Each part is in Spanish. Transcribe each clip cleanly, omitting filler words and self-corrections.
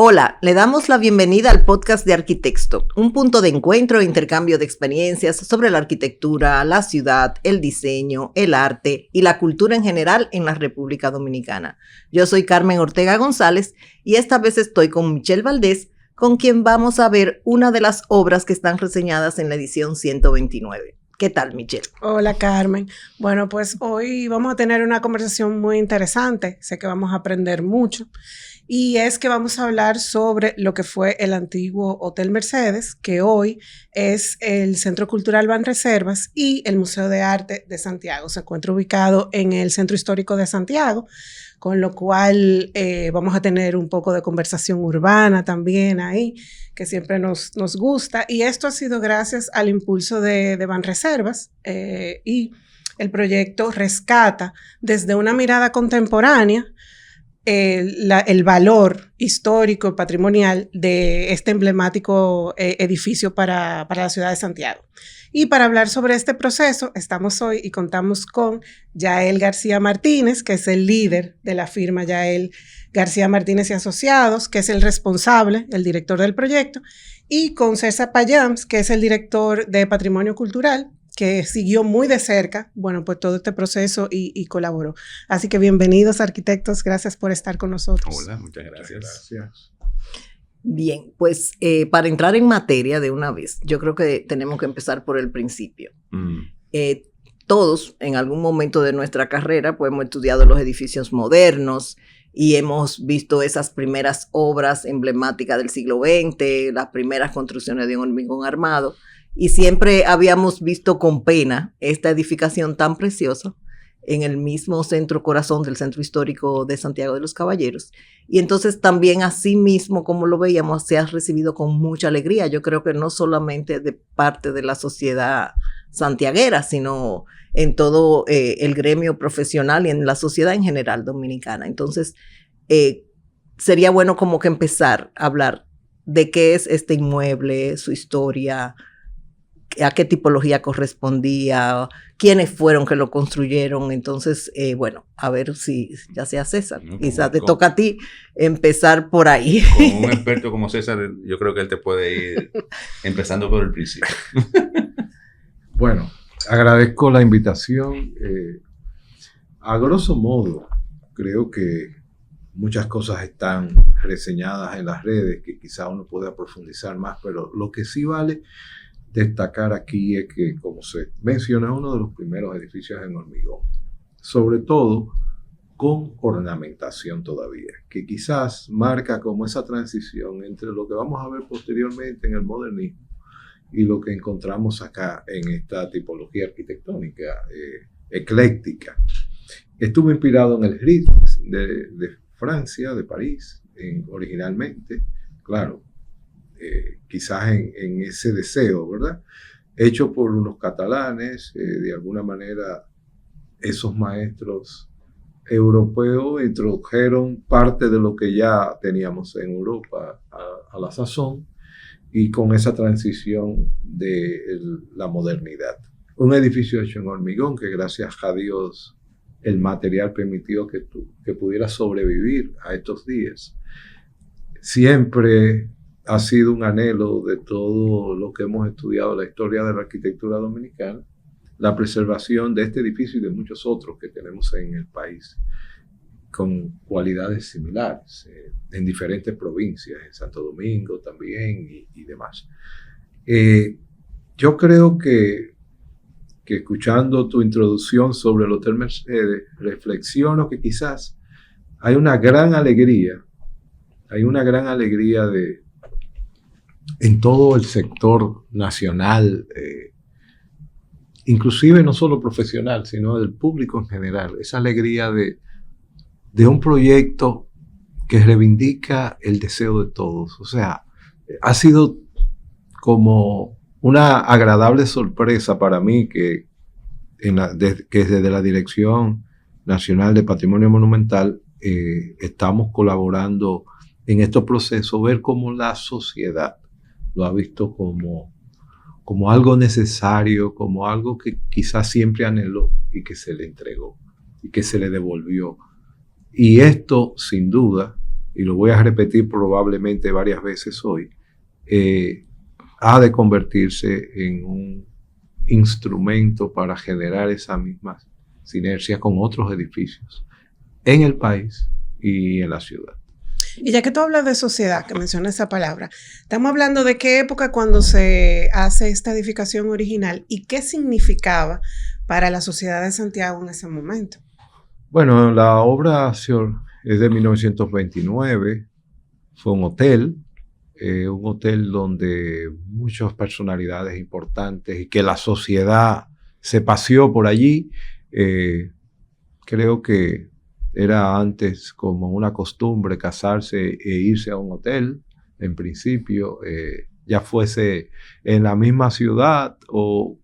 Hola, le damos la bienvenida al podcast de Arquitecto, un punto de encuentro e intercambio de experiencias sobre la arquitectura, la ciudad, el diseño, el arte y la cultura en general en la República Dominicana. Yo soy Carmen Ortega González y esta vez estoy con Michelle Valdés, con quien vamos a ver una de las obras que están reseñadas en la edición 129. ¿Qué tal, Michelle? Hola, Carmen. Bueno, pues hoy vamos a tener una conversación muy interesante. Sé que vamos a aprender mucho. Y es que vamos a hablar sobre lo que fue el antiguo Hotel Mercedes, que hoy es el Centro Cultural Banreservas y el Museo de Arte de Santiago. Se encuentra ubicado en el Centro Histórico de Santiago, con lo cual vamos a tener un poco de conversación urbana también ahí, que siempre nos gusta. Y esto ha sido gracias al impulso de Banreservas y el proyecto rescata desde una mirada contemporánea el valor histórico, patrimonial de este emblemático edificio para la ciudad de Santiago. Y para hablar sobre este proceso, estamos hoy y contamos con Yael García Martínez, que es el líder de la firma Yael García Martínez y Asociados, que es el responsable, el director del proyecto, y con César Payams, que es el director de Patrimonio Cultural, que siguió muy de cerca, bueno, pues todo este proceso y colaboró. Así que bienvenidos, arquitectos, gracias por estar con nosotros. Hola, muchas gracias. Bien, pues para entrar en materia de una vez, yo creo que tenemos que empezar por el principio. Todos, en algún momento de nuestra carrera, pues hemos estudiado los edificios modernos y hemos visto esas primeras obras emblemáticas del siglo XX, las primeras construcciones de un hormigón armado, y siempre habíamos visto con pena esta edificación tan preciosa en el mismo centro corazón del Centro Histórico de Santiago de los Caballeros. Y entonces también así mismo, como lo veíamos, se ha recibido con mucha alegría. Yo creo que no solamente de parte de la sociedad santiaguera, sino en todo el gremio profesional y en la sociedad en general dominicana. Entonces, sería bueno como que empezar a hablar de qué es este inmueble, su historia, a qué tipología correspondía, quiénes fueron que lo construyeron. Entonces, bueno, a ver si ya sea César. Quizás te toca a ti empezar por ahí. Como un experto como César, yo creo que él te puede ir empezando por el principio. Bueno, agradezco la invitación. A grosso modo, creo que muchas cosas están reseñadas en las redes que quizá uno pueda profundizar más, pero lo que sí vale destacar aquí es que, como se menciona, es uno de los primeros edificios en hormigón, sobre todo con ornamentación todavía, que quizás marca como esa transición entre lo que vamos a ver posteriormente en el modernismo y lo que encontramos acá en esta tipología arquitectónica ecléctica. Estuvo inspirado en el Ritz de Francia, de París, originalmente, claro, quizás en ese deseo, ¿verdad? Hecho por unos catalanes, de alguna manera esos maestros europeos introdujeron parte de lo que ya teníamos en Europa a la sazón y con esa transición de la modernidad. Un edificio hecho en hormigón que gracias a Dios el material permitió que pudiera sobrevivir a estos días. Siempre ha sido un anhelo de todo lo que hemos estudiado la historia de la arquitectura dominicana, la preservación de este edificio y de muchos otros que tenemos en el país, con cualidades similares, en diferentes provincias, en Santo Domingo también y demás. Yo creo que escuchando tu introducción sobre el Hotel Mercedes, reflexiono que quizás hay una gran alegría en todo el sector nacional, inclusive no solo profesional, sino del público en general, esa alegría de un proyecto que reivindica el deseo de todos. O sea, ha sido como una agradable sorpresa para mí que desde la Dirección Nacional de Patrimonio Monumental estamos colaborando en estos procesos, ver cómo la sociedad lo ha visto como algo necesario, como algo que quizás siempre anheló y que se le entregó y que se le devolvió. Y esto, sin duda, y lo voy a repetir probablemente varias veces hoy, ha de convertirse en un instrumento para generar esa misma sinergia con otros edificios en el país y en la ciudad. Y ya que tú hablas de sociedad, que mencionas esa palabra, estamos hablando de qué época cuando se hace esta edificación original y qué significaba para la sociedad de Santiago en ese momento. Bueno, la obra es de 1929, fue un hotel donde muchas personalidades importantes y que la sociedad se paseó por allí. Creo que era antes como una costumbre casarse e irse a un hotel, en principio, ya fuese en la misma ciudad o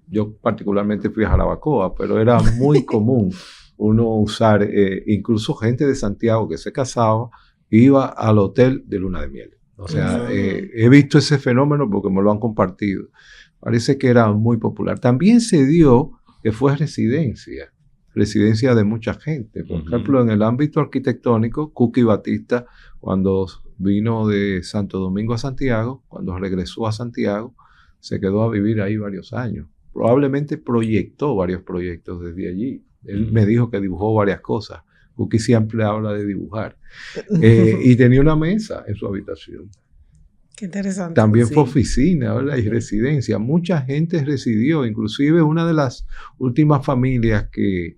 yo particularmente fui a Jarabacoa, pero era muy común uno usar, incluso gente de Santiago que se casaba, iba al hotel de luna de miel. O sea, he visto ese fenómeno porque me lo han compartido. Parece que era muy popular. También se dio que fue residencia de mucha gente. Por ejemplo, en el ámbito arquitectónico, Cookie Batista, cuando vino de Santo Domingo a Santiago, cuando regresó a Santiago, se quedó a vivir ahí varios años. Probablemente proyectó varios proyectos desde allí. Él me dijo que dibujó varias cosas. Cookie siempre habla de dibujar. Y tenía una mesa en su habitación. Qué interesante. También fue oficina, ¿verdad? Y residencia. Mucha gente residió, inclusive una de las últimas familias que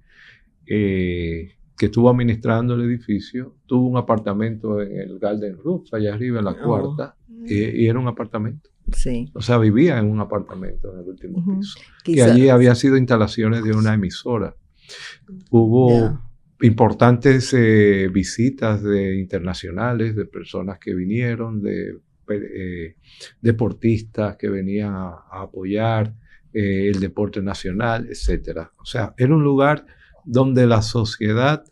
estuvo administrando el edificio tuvo un apartamento en el Garden Roof, allá arriba en la cuarta, y era un apartamento. Sí. O sea, vivía en un apartamento en el último piso. Que allí había sido instalaciones de una emisora. Hubo importantes visitas internacionales de personas que vinieron, de deportistas que venían a apoyar el deporte nacional, etc. O sea, era un lugar donde la sociedad,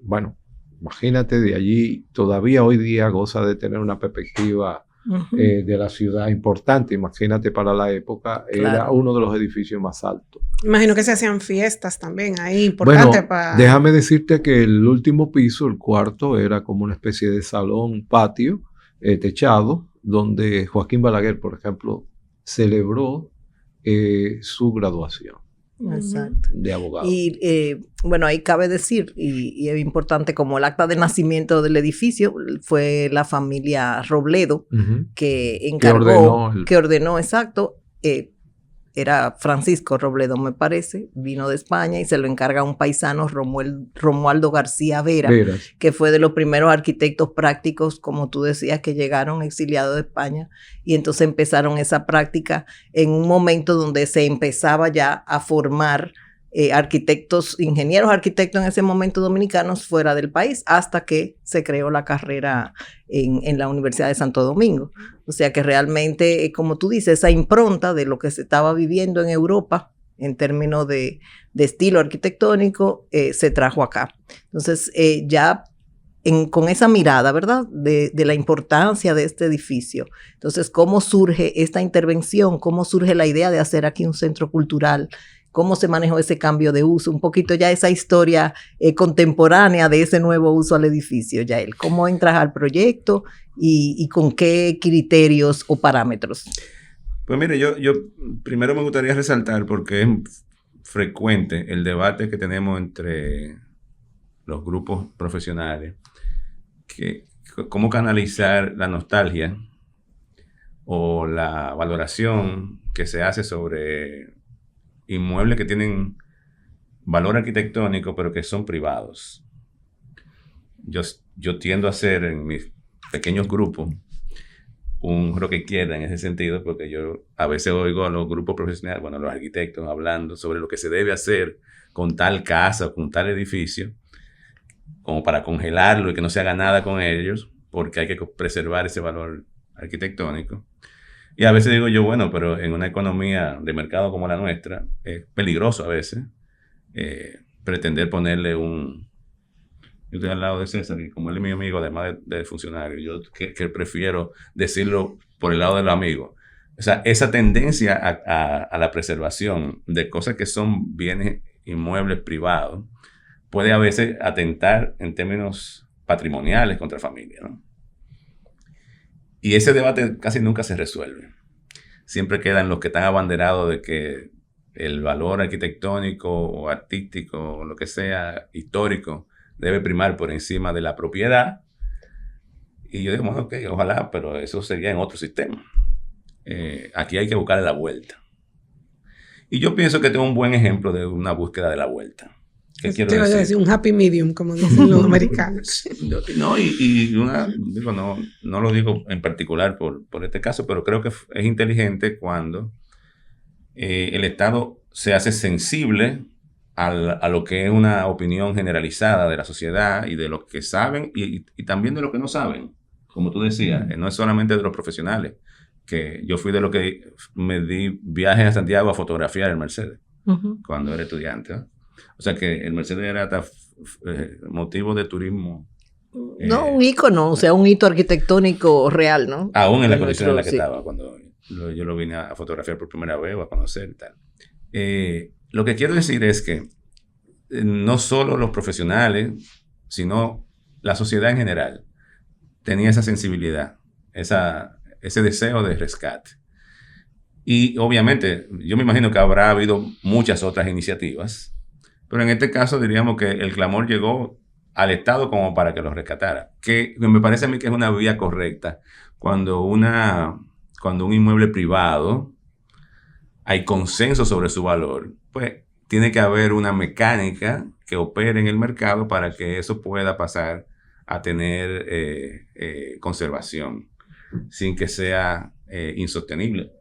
bueno, imagínate, de allí todavía hoy día goza de tener una perspectiva de la ciudad importante. Imagínate, para la época era uno de los edificios más altos. Imagino que se hacían fiestas también ahí, importante para... Déjame decirte que el último piso, el cuarto, era como una especie de salón, patio, techado, donde Joaquín Balaguer, por ejemplo, celebró su graduación. Exacto. De abogado. Y bueno, ahí cabe decir, y es importante, como el acta de nacimiento del edificio fue la familia Robledo, que encargó, que ordenó, exacto, era Francisco Robledo, me parece, vino de España y se lo encarga a un paisano, Romualdo García Vera, que fue de los primeros arquitectos prácticos, como tú decías, que llegaron exiliados de España, y entonces empezaron esa práctica en un momento donde se empezaba ya a formar ingenieros arquitectos en ese momento dominicanos fuera del país, hasta que se creó la carrera en la Universidad de Santo Domingo. O sea que realmente, como tú dices, esa impronta de lo que se estaba viviendo en Europa en términos de estilo arquitectónico se trajo acá. Entonces ya con esa mirada, ¿verdad?, de la importancia de este edificio. Entonces, ¿cómo surge esta intervención? ¿Cómo surge la idea de hacer aquí un centro cultural? ¿Cómo se manejó ese cambio de uso? Un poquito ya esa historia contemporánea de ese nuevo uso al edificio, Yael. ¿Cómo entras al proyecto y con qué criterios o parámetros? Pues mire, yo primero me gustaría resaltar, porque es frecuente el debate que tenemos entre los grupos profesionales, que cómo canalizar la nostalgia o la valoración que se hace sobre inmuebles que tienen valor arquitectónico pero que son privados. Yo tiendo a hacer en mis pequeños grupos un roque izquierda en ese sentido, porque yo a veces oigo a los grupos profesionales, bueno, los arquitectos hablando sobre lo que se debe hacer con tal casa o con tal edificio, como para congelarlo y que no se haga nada con ellos, porque hay que preservar ese valor arquitectónico. Y a veces digo yo, bueno, pero en una economía de mercado como la nuestra, es peligroso a veces pretender ponerle yo estoy al lado de César, y como él es mi amigo, además de funcionario, yo que prefiero decirlo por el lado de los amigos. O sea, esa tendencia a la preservación de cosas que son bienes inmuebles privados puede a veces atentar en términos patrimoniales contra familia, ¿no? Y ese debate casi nunca se resuelve. Siempre quedan los que están abanderados de que el valor arquitectónico o artístico o lo que sea histórico debe primar por encima de la propiedad. Y yo digo, bueno, ok, ojalá, pero eso sería en otro sistema. Aquí hay que buscarle la vuelta. Y yo pienso que tengo un buen ejemplo de una búsqueda de la vuelta. ¿Qué quiero decir? decir? Un happy medium, como dicen los americanos. No, digo, no lo digo en particular por este caso, pero creo que es inteligente cuando el Estado se hace sensible a lo que es una opinión generalizada de la sociedad y de los que saben y también de los que no saben. Como tú decías, no es solamente de los profesionales, que yo fui de los que me di viajes a Santiago a fotografiar el Mercedes cuando era estudiante, ¿no? O sea que el Mercedes era hasta motivo de turismo. No, un ícono, o sea, un hito arquitectónico real, ¿no? Aún en la condición en la que sí. estaba cuando yo lo vine a fotografiar por primera vez o a conocer y tal. Lo que quiero decir es que no solo los profesionales, sino la sociedad en general tenía esa sensibilidad, ese deseo de rescate. Y obviamente, yo me imagino que habrá habido muchas otras iniciativas, pero en este caso diríamos que el clamor llegó al Estado como para que lo rescatara, que me parece a mí que es una vía correcta cuando un inmueble privado hay consenso sobre su valor, pues tiene que haber una mecánica que opere en el mercado para que eso pueda pasar a tener conservación sin que sea insostenible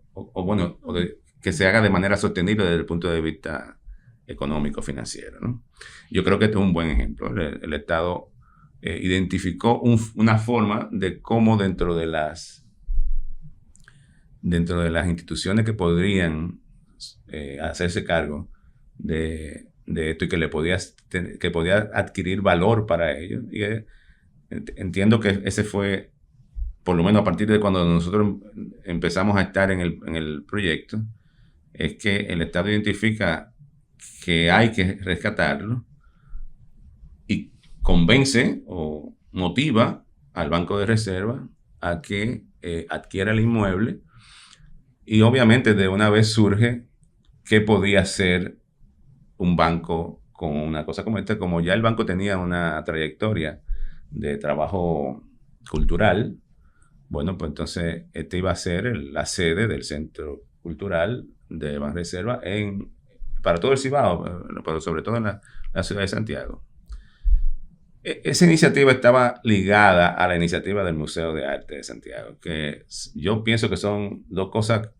que se haga de manera sostenible desde el punto de vista económico, financiero, ¿no? Yo creo que este es un buen ejemplo. El Estado identificó una forma de cómo dentro de las instituciones que podrían hacerse cargo de esto y que podía adquirir valor para ellos. Y entiendo que ese fue, por lo menos a partir de cuando nosotros empezamos a estar en el proyecto, es que el Estado identifica que hay que rescatarlo y convence o motiva al Banco de Reserva a que adquiera el inmueble. Y obviamente de una vez surge qué podía hacer un banco con una cosa como esta. Como ya el banco tenía una trayectoria de trabajo cultural, bueno, pues entonces este iba a ser la sede del Centro Cultural de Banreserva para todo el Cibao, pero sobre todo en la ciudad de Santiago. Esa iniciativa estaba ligada a la iniciativa del Museo de Arte de Santiago, que yo pienso que son dos cosas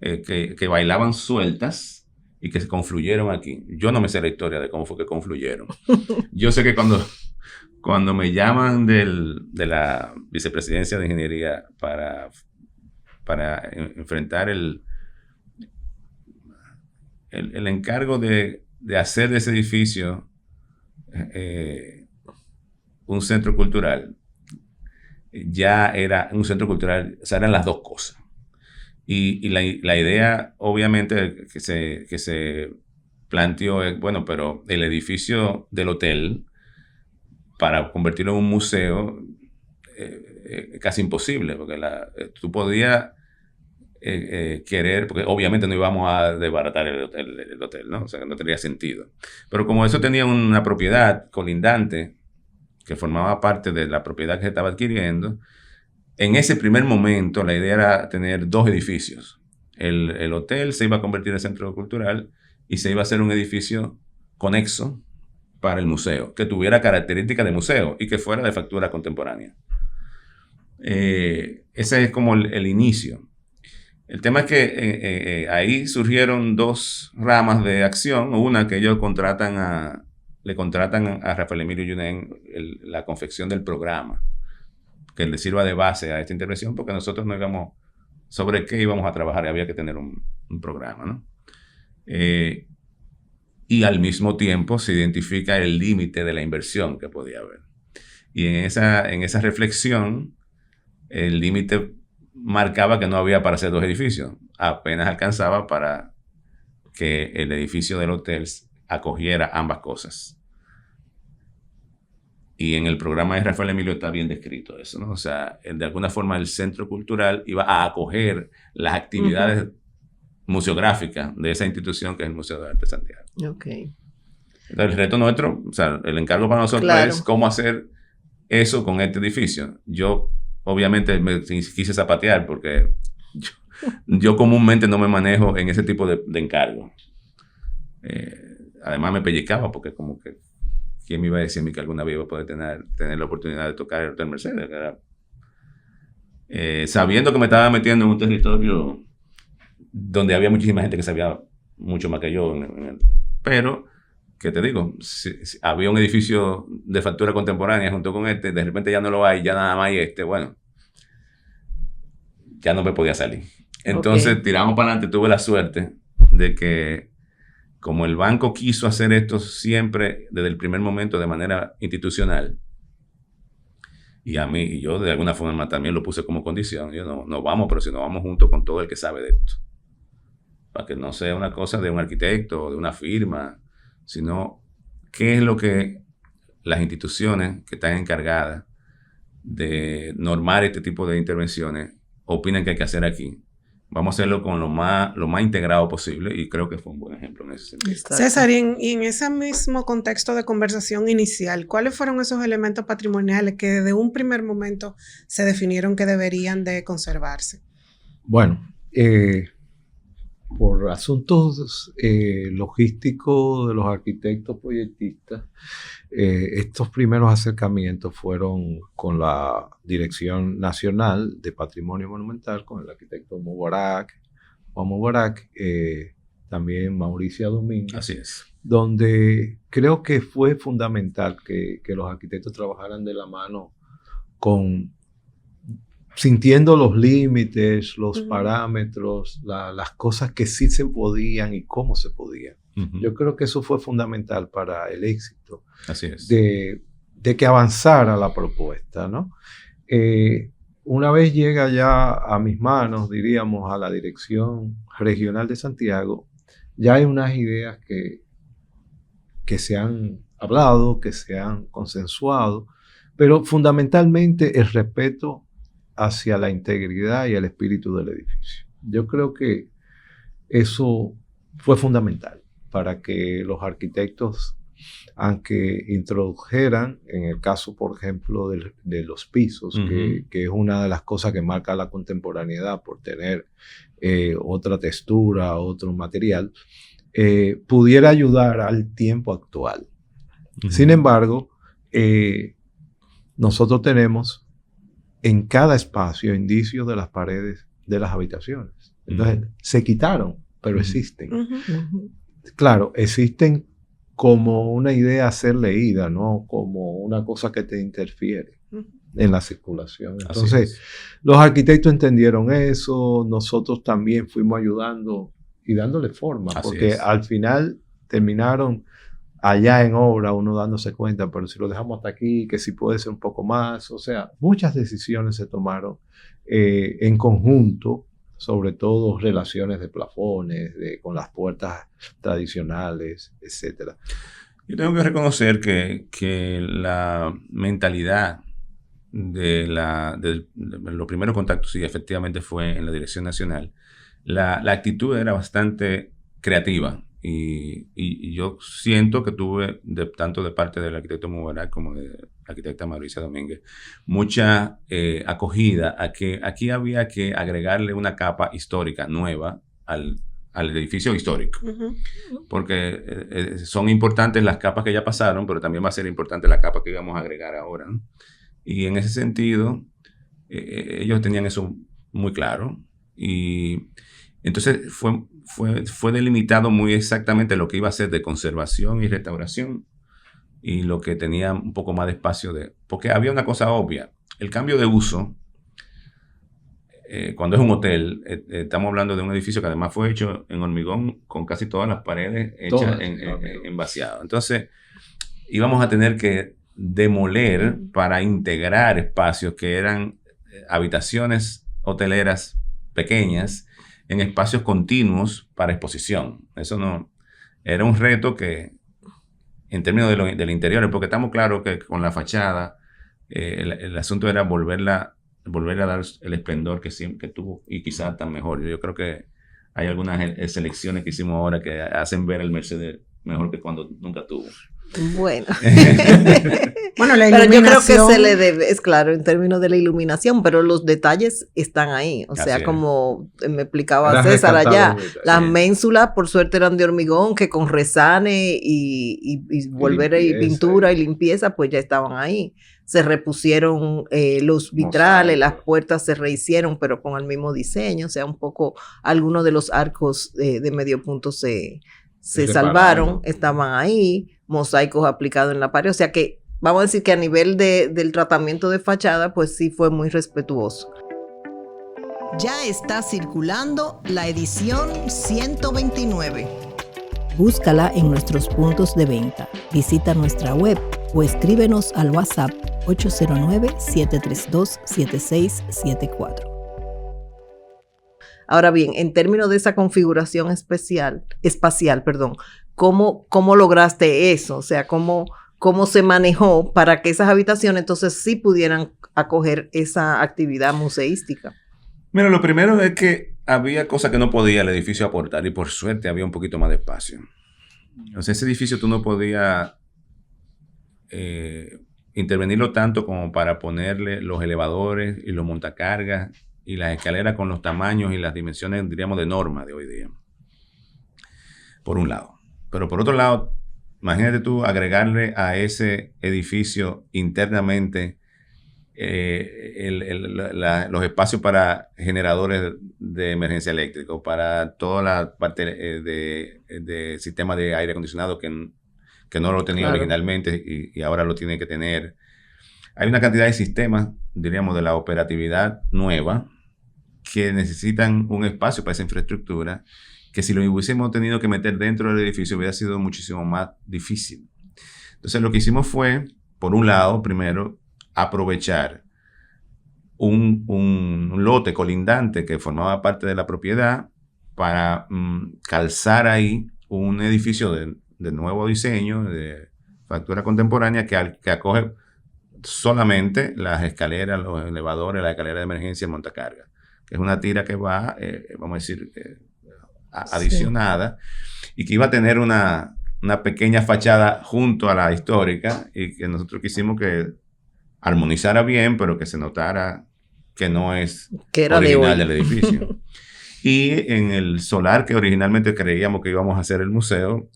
que bailaban sueltas y que se confluyeron aquí. Yo no me sé la historia de cómo fue que confluyeron. Yo sé que cuando me llaman de la Vicepresidencia de Ingeniería para enfrentar el encargo de hacer de ese edificio un centro cultural, ya era un centro cultural, o sea, eran las dos cosas. Y la idea, obviamente, que se planteó es, bueno, pero el edificio del hotel, para convertirlo en un museo, casi imposible, porque tú podías querer, porque obviamente no íbamos a desbaratar el hotel, ¿no? O sea, que no tenía sentido. Pero como eso tenía una propiedad colindante que formaba parte de la propiedad que se estaba adquiriendo, en ese primer momento la idea era tener dos edificios. El hotel se iba a convertir en centro cultural y se iba a hacer un edificio conexo para el museo, que tuviera características de museo y que fuera de factura contemporánea. Ese es como el inicio. El tema es que ahí surgieron dos ramas de acción. Una que ellos le contratan a Rafael Emilio Yunen la confección del programa, que le sirva de base a esta intervención, porque nosotros no íbamos sobre qué íbamos a trabajar y había que tener un programa, ¿no? Y al mismo tiempo se identifica el límite de la inversión que podía haber. Y en esa reflexión, el límite marcaba que no había para hacer dos edificios. Apenas alcanzaba para que el edificio del hotel acogiera ambas cosas. Y en el programa de Rafael Emilio está bien descrito eso, ¿no? O sea, de alguna forma el centro cultural iba a acoger las actividades museográficas de esa institución que es el Museo de Arte de Santiago. Okay. Entonces, el reto nuestro, o sea, el encargo para nosotros es cómo hacer eso con este edificio. Yo, obviamente, me quise zapatear porque yo comúnmente no me manejo en ese tipo de encargo. Además, me pellizcaba porque como que ¿quién me iba a decir a mí que alguna vez iba a poder tener la oportunidad de tocar el Hotel Mercedes? Sabiendo que me estaba metiendo en un territorio donde había muchísima gente que sabía mucho más que yo. Pero, ¿qué te digo? Si había un edificio de factura contemporánea junto con este, de repente ya no lo hay, ya nada más hay bueno, ya no me podía salir. Entonces, tiramos para adelante. Tuve la suerte de que, como el banco quiso hacer esto siempre desde el primer momento de manera institucional, y yo de alguna forma también lo puse como condición, yo no vamos, pero si no vamos juntos con todo el que sabe de esto. Para que no sea una cosa de un arquitecto o de una firma, sino qué es lo que las instituciones que están encargadas de normar este tipo de intervenciones opinan que hay que hacer aquí. Vamos a hacerlo con lo más integrado posible y creo que fue un buen ejemplo en ese sentido. César, y en ese mismo contexto de conversación inicial, ¿cuáles fueron esos elementos patrimoniales que desde un primer momento se definieron que deberían de conservarse? Bueno, por asuntos logísticos de los arquitectos proyectistas, estos primeros acercamientos fueron con la Dirección Nacional de Patrimonio Monumental, con el arquitecto Juan Mubarak, también Mauricio Domínguez. Así es. Donde creo que fue fundamental que los arquitectos trabajaran de la mano sintiendo los límites, los parámetros, las cosas que sí se podían y cómo se podían. Yo creo que eso fue fundamental para el éxito. Así es. De que avanzara la propuesta, ¿no? Una vez llega ya a mis manos, diríamos, a la Dirección Regional de Santiago, ya hay unas ideas que se han hablado, que se han consensuado, pero fundamentalmente el respeto hacia la integridad y el espíritu del edificio. Yo creo que eso fue fundamental para que los arquitectos, aunque introdujeran, en el caso, por ejemplo, de los pisos, que es una de las cosas que marca la contemporaneidad por tener otra textura, otro material, pudiera ayudar al tiempo actual. Sin embargo, nosotros tenemos en cada espacio indicios de las paredes de las habitaciones. Entonces, se quitaron, pero existen. Claro, existen como una idea a ser leída, no como una cosa que te interfiere en la circulación. Entonces, los arquitectos entendieron eso, nosotros también fuimos ayudando y dándole forma, porque al final terminaron allá en obra uno dándose cuenta, pero si lo dejamos hasta aquí, que sí puede ser un poco más. O sea, muchas decisiones se tomaron en conjunto, sobre todo relaciones de plafones, con las puertas tradicionales, etc. Yo tengo que reconocer que la mentalidad de los primeros contactos, sí, efectivamente fue en la Dirección Nacional. La actitud era bastante creativa. Y yo siento que tuve, tanto de parte del arquitecto Mubarak como de la arquitecta Mauricia Domínguez, mucha acogida a que aquí había que agregarle una capa histórica nueva al edificio histórico. Porque son importantes las capas que ya pasaron, pero también va a ser importante la capa que vamos a agregar ahora, ¿no? Y en ese sentido, ellos tenían eso muy claro. Y entonces fue delimitado muy exactamente lo que iba a ser de conservación y restauración y lo que tenía un poco más de espacio porque había una cosa obvia. El cambio de uso, cuando es un hotel, estamos hablando de un edificio que además fue hecho en hormigón con casi todas las paredes hechas en vaciado. Entonces íbamos a tener que demoler para integrar espacios que eran habitaciones hoteleras pequeñas en espacios continuos para exposición. Eso no era un reto que en términos del interior, porque estamos claros que con la fachada el asunto era volverle a dar el esplendor que siempre tuvo y quizás hasta mejor. Yo creo que hay algunas selecciones que hicimos ahora que hacen ver el Mercedes mejor que cuando nunca tuvo. Bueno. Bueno, la iluminación. Pero yo creo que se le debe, es claro, en términos de la iluminación, pero los detalles están ahí. O sea, como me explicaba César allá, las ménsulas, por suerte, eran de hormigón, que con resane y volver y pintura y limpieza, pues ya estaban ahí. Se repusieron los vitrales, las puertas se rehicieron, pero con el mismo diseño. O sea, un poco algunos de los arcos de medio punto se salvaron, estaban ahí, mosaicos aplicados en la pared. O sea que vamos a decir que a nivel del tratamiento de fachada, pues sí fue muy respetuoso. Ya está circulando la edición 129. Búscala en nuestros puntos de venta. Visita nuestra web o escríbenos al WhatsApp 809-732-7674. Ahora bien, en términos de esa configuración espacial, ¿cómo lograste eso? O sea, ¿cómo se manejó para que esas habitaciones entonces sí pudieran acoger esa actividad museística? Mira, lo primero es que había cosas que no podía el edificio aportar y por suerte había un poquito más de espacio. O sea, ese edificio tú no podías intervenirlo tanto como para ponerle los elevadores y los montacargas y las escaleras con los tamaños y las dimensiones, diríamos, de norma de hoy día. Por un lado. Pero por otro lado, imagínate tú agregarle a ese edificio internamente los espacios para generadores de emergencia eléctrica, para toda la parte de sistema de aire acondicionado que no lo tenía originalmente y ahora lo tiene que tener. Hay una cantidad de sistemas, diríamos, de la operatividad nueva que necesitan un espacio para esa infraestructura que si lo hubiésemos tenido que meter dentro del edificio hubiera sido muchísimo más difícil. Entonces lo que hicimos fue, por un lado, primero, aprovechar un lote colindante que formaba parte de la propiedad para calzar ahí un edificio de nuevo diseño, de factura contemporánea, que acoge solamente las escaleras, los elevadores, la escalera de emergencia y el montacarga, que es una tira que va, vamos a decir, adicionada, y que iba a tener una pequeña fachada junto a la histórica, y que nosotros quisimos que armonizara bien, pero que se notara que no es original del edificio. Y en el solar que originalmente creíamos que íbamos a hacer el museo,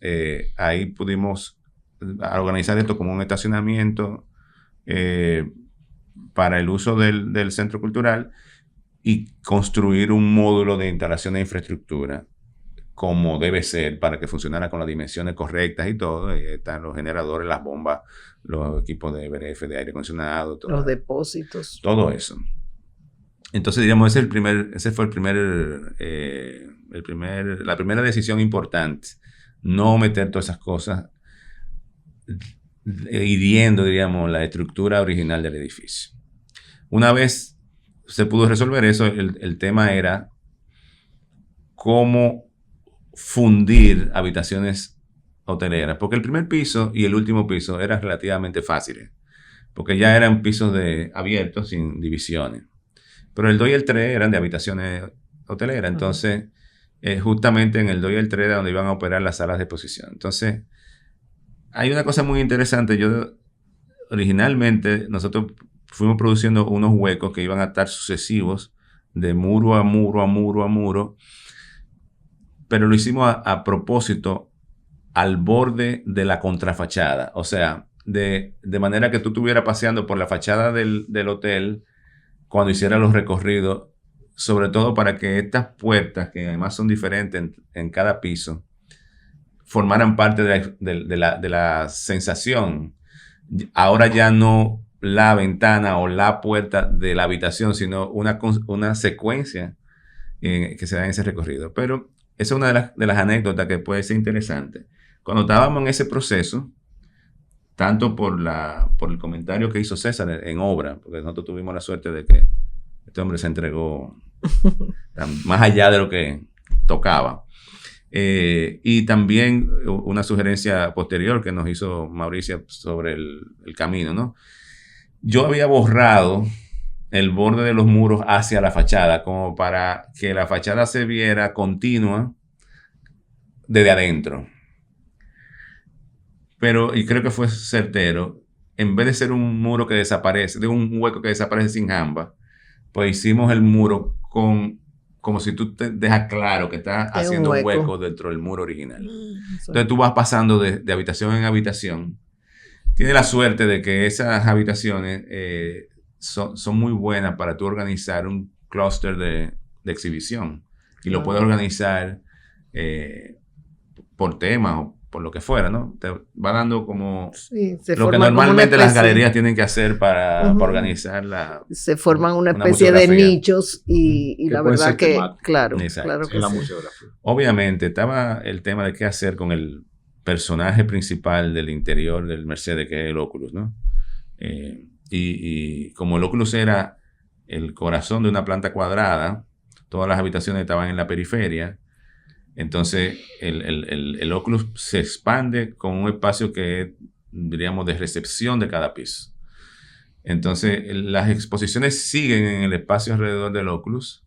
ahí pudimos organizar esto como un estacionamiento para el uso del centro cultural y construir un módulo de instalación de infraestructura como debe ser para que funcionara con las dimensiones correctas y todo. Están los generadores, las bombas, los equipos de BRF de aire acondicionado, los depósitos. Todo eso. Entonces, digamos, esa fue la primera decisión importante. No meter todas esas cosas hiriendo, digamos, la estructura original del edificio. Una vez se pudo resolver eso, el tema era cómo fundir habitaciones hoteleras, porque el primer piso y el último piso eran relativamente fáciles, porque ya eran pisos abiertos sin divisiones, pero el 2 y el 3 eran de habitaciones hoteleras. Entonces justamente en el 2 y el 3 era donde iban a operar las salas de exposición. Entonces hay una cosa muy interesante. Originalmente nosotros fuimos produciendo unos huecos que iban a estar sucesivos de muro a muro a muro a muro, pero lo hicimos a propósito al borde de la contrafachada. O sea, de manera que tú estuvieras paseando por la fachada del hotel cuando hicieras los recorridos, sobre todo para que estas puertas, que además son diferentes en cada piso, formaran parte de la sensación. Ahora ya no la ventana o la puerta de la habitación, sino una secuencia que se da en ese recorrido. Pero esa es una de las anécdotas que puede ser interesante. Cuando estábamos en ese proceso, tanto por el comentario que hizo César en obra, porque nosotros tuvimos la suerte de que este hombre se entregó más allá de lo que tocaba. Y también una sugerencia posterior que nos hizo Mauricia sobre el camino, ¿no? Yo había borrado el borde de los muros hacia la fachada, como para que la fachada se viera continua desde adentro. Pero, y creo que fue certero, en vez de ser un muro que desaparece, de un hueco que desaparece sin jamba, pues hicimos el muro como si tú te dejas claro que estás haciendo un hueco dentro del muro original. Entonces tú vas pasando de habitación en habitación. Tienes la suerte de que esas habitaciones son muy buenas para tú organizar un clúster de exhibición. Y lo puedes organizar por tema o por lo que fuera, ¿no? Te va dando como lo que normalmente las galerías tienen que hacer para organizarla. Se forman una especie de nichos y la verdad que, claro que la museografía. Obviamente estaba el tema de qué hacer con el personaje principal del interior del Mercedes, que es el Oculus, ¿no? Y como el Oculus era el corazón de una planta cuadrada, todas las habitaciones estaban en la periferia. Entonces, el Oculus se expande con un espacio que es, diríamos, de recepción de cada piso. Entonces, las exposiciones siguen en el espacio alrededor del Oculus,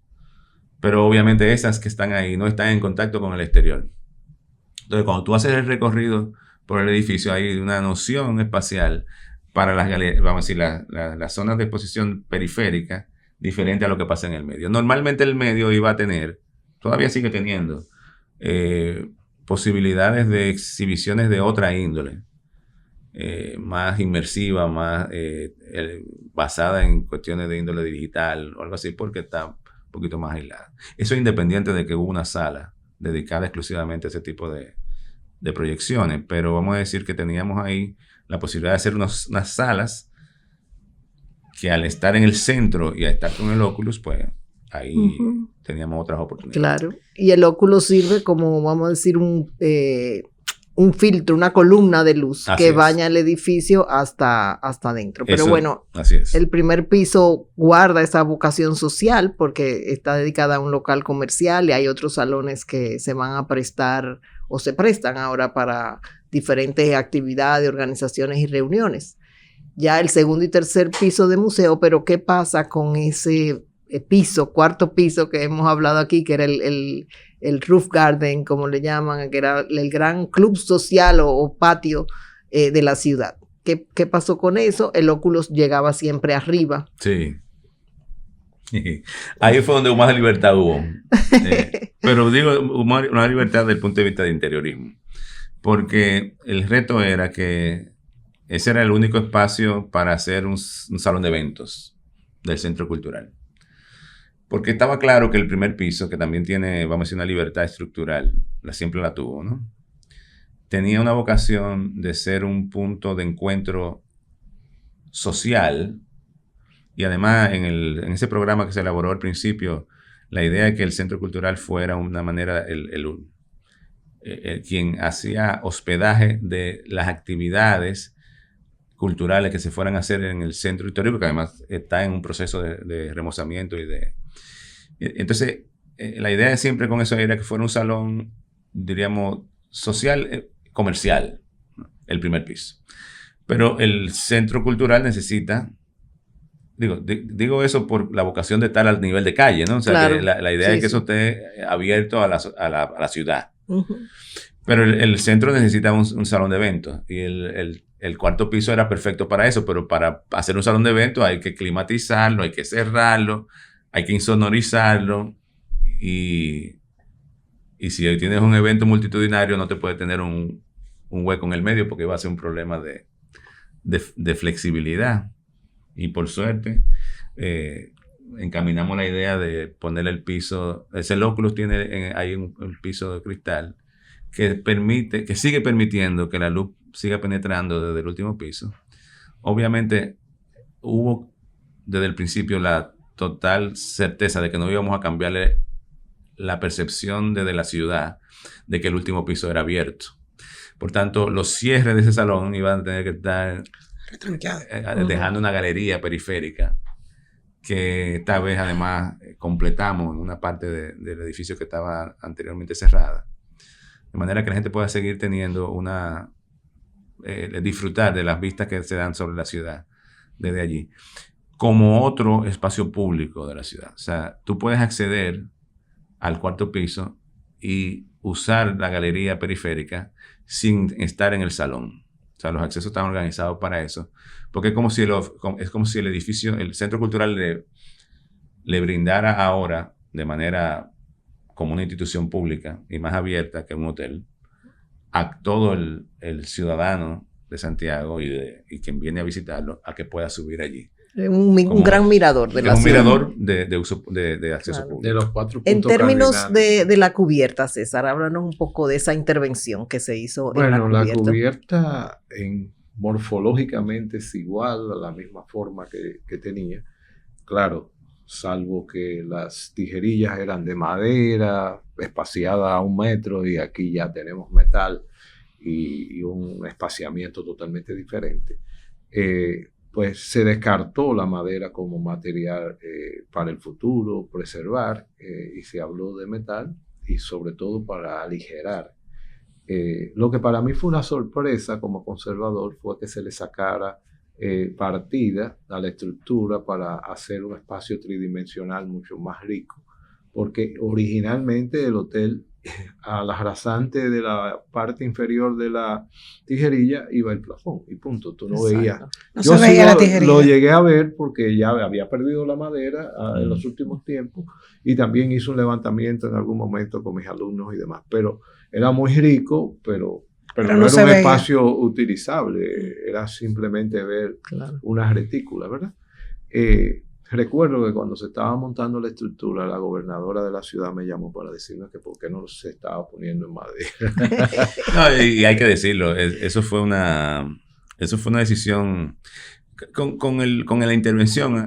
pero obviamente esas que están ahí no están en contacto con el exterior. Entonces, cuando tú haces el recorrido por el edificio, hay una noción espacial para las galerías, vamos a decir, las zonas de exposición periférica, diferente a lo que pasa en el medio. Normalmente el medio iba a tener, todavía sigue teniendo, posibilidades de exhibiciones de otra índole, más inmersiva, más basada en cuestiones de índole digital o algo así, porque está un poquito más aislada. Eso es independiente de que hubo una sala dedicada exclusivamente a ese tipo de proyecciones, pero vamos a decir que teníamos ahí la posibilidad de hacer unas salas que al estar en el centro y a estar con el Oculus, pues ahí teníamos otras oportunidades. Claro, y el Oculus sirve como, vamos a decir, un filtro, una columna de luz que baña el edificio hasta adentro. Pero bueno, el primer piso guarda esa vocación social porque está dedicada a un local comercial y hay otros salones que se van a prestar o se prestan ahora para diferentes actividades, organizaciones y reuniones. Ya el segundo y tercer piso de museo, pero ¿qué pasa con ese cuarto piso que hemos hablado aquí, que era el roof garden, como le llaman, que era el gran club social o patio de la ciudad? ¿Qué pasó con eso? El Oculus llegaba siempre arriba. Sí. Ahí fue donde más libertad hubo. Pero digo, una libertad desde el punto de vista de interiorismo. Porque el reto era que ese era el único espacio para hacer un salón de eventos del centro cultural. Porque estaba claro que el primer piso, que también tiene, vamos a decir, una libertad estructural, siempre la tuvo, ¿no? Tenía una vocación de ser un punto de encuentro social. Y además, en ese programa que se elaboró al principio, la idea de que el centro cultural fuera una manera, quien hacía hospedaje de las actividades culturales que se fueran a hacer en el centro histórico, que además está en un proceso de remozamiento Entonces, la idea siempre con eso era que fuera un salón, diríamos, social, comercial, el primer piso. Pero el centro cultural necesita, digo eso por la vocación de estar al nivel de calle, ¿no? O sea, claro, que la idea es que eso esté abierto a la ciudad. Pero el centro necesita un salón de eventos y el cuarto piso era perfecto para eso, pero para hacer un salón de eventos hay que climatizarlo, hay que cerrarlo, hay que insonorizarlo y si hoy tienes un evento multitudinario no te puede tener un hueco en el medio porque va a ser un problema de flexibilidad. Y por suerte encaminamos la idea de poner el piso, ese Oculus tiene ahí un piso de cristal que sigue permitiendo que la luz siga penetrando desde el último piso. Obviamente hubo desde el principio la total certeza de que no íbamos a cambiarle la percepción desde la ciudad de que el último piso era abierto. Por tanto, los cierres de ese salón iban a tener que estar dejando una galería periférica que esta vez además completamos en una parte del edificio que estaba anteriormente cerrada. de manera que la gente pueda seguir teniendo disfrutar de las vistas que se dan sobre la ciudad desde allí, como otro espacio público de la ciudad. O sea, tú puedes acceder al cuarto piso y usar la galería periférica sin estar en el salón. O sea, los accesos están organizados para eso, porque es como si el edificio, el centro cultural le brindara ahora de manera como una institución pública y más abierta que un hotel a todo el ciudadano de Santiago y quien viene a visitarlo, a que pueda subir allí. Un gran mirador de la ciudad. Un mirador de uso de acceso público. De los 4 puntos en términos cardinales. de la cubierta, César, háblanos un poco de esa intervención que se hizo en la cubierta. La cubierta morfológicamente es igual a la misma forma que tenía. Claro, salvo que las tijerillas eran de madera, espaciadas a 1 metro, y aquí ya tenemos metal y un espaciamiento totalmente diferente. Pues se descartó la madera como material para el futuro, preservar, y se habló de metal y sobre todo para aligerar. Lo que para mí fue una sorpresa como conservador fue que se le sacara partida a la estructura para hacer un espacio tridimensional mucho más rico, porque originalmente el hotel, a la rasante de la parte inferior de la tijerilla iba el plafón y punto, tú no veías. No se veía la tijerilla. Lo llegué a ver porque ya había perdido la madera en los últimos tiempos, y también hice un levantamiento en algún momento con mis alumnos y demás, pero era muy rico, pero no era un espacio utilizable, era simplemente ver una retícula, ¿verdad? Recuerdo que cuando se estaba montando la estructura, la gobernadora de la ciudad me llamó para decirme que por qué no se estaba poniendo en madera. No, y hay que decirlo, eso fue una decisión. Con la intervención,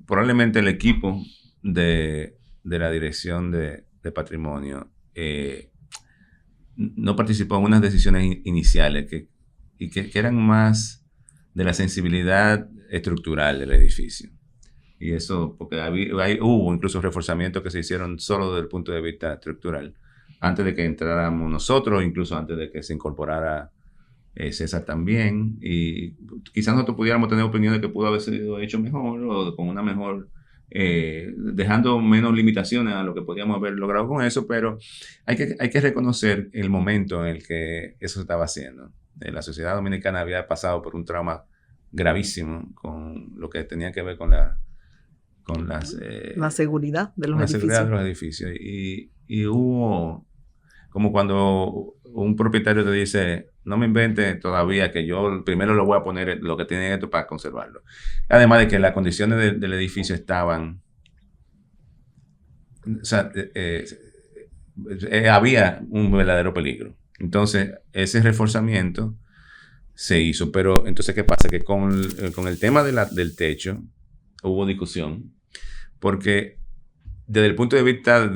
probablemente el equipo de la Dirección de Patrimonio no participó en unas decisiones iniciales que eran más de la sensibilidad estructural del edificio. Y eso, porque hubo incluso reforzamientos que se hicieron solo desde el punto de vista estructural, antes de que entráramos nosotros, incluso antes de que se incorporara César también. Y quizás nosotros pudiéramos tener opiniones que pudo haber sido hecho mejor o con una mejor, dejando menos limitaciones a lo que podíamos haber logrado con eso, pero hay que reconocer el momento en el que eso se estaba haciendo. La sociedad dominicana había pasado por un trauma gravísimo con lo que tenía que ver con la seguridad de los edificios. La seguridad de los edificios. Y hubo, como cuando un propietario te dice, no me invente todavía que yo primero lo voy a poner lo que tiene esto para conservarlo. Además de que las condiciones del edificio estaban, o sea, había un verdadero peligro. Entonces, ese reforzamiento se hizo. Pero entonces, ¿qué pasa? Que con el tema del techo hubo discusión, porque desde el punto de vista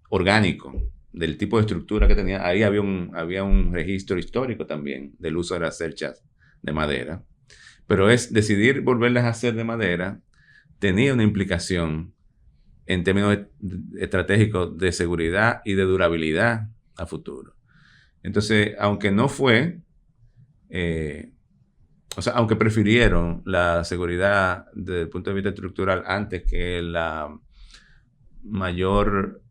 orgánico, del tipo de estructura que tenía, ahí había un registro histórico también del uso de las cerchas de madera, pero decidir volverlas a hacer de madera tenía una implicación en términos estratégicos de seguridad y de durabilidad a futuro. Entonces, aunque no fue, aunque prefirieron la seguridad desde el punto de vista estructural antes que la mayor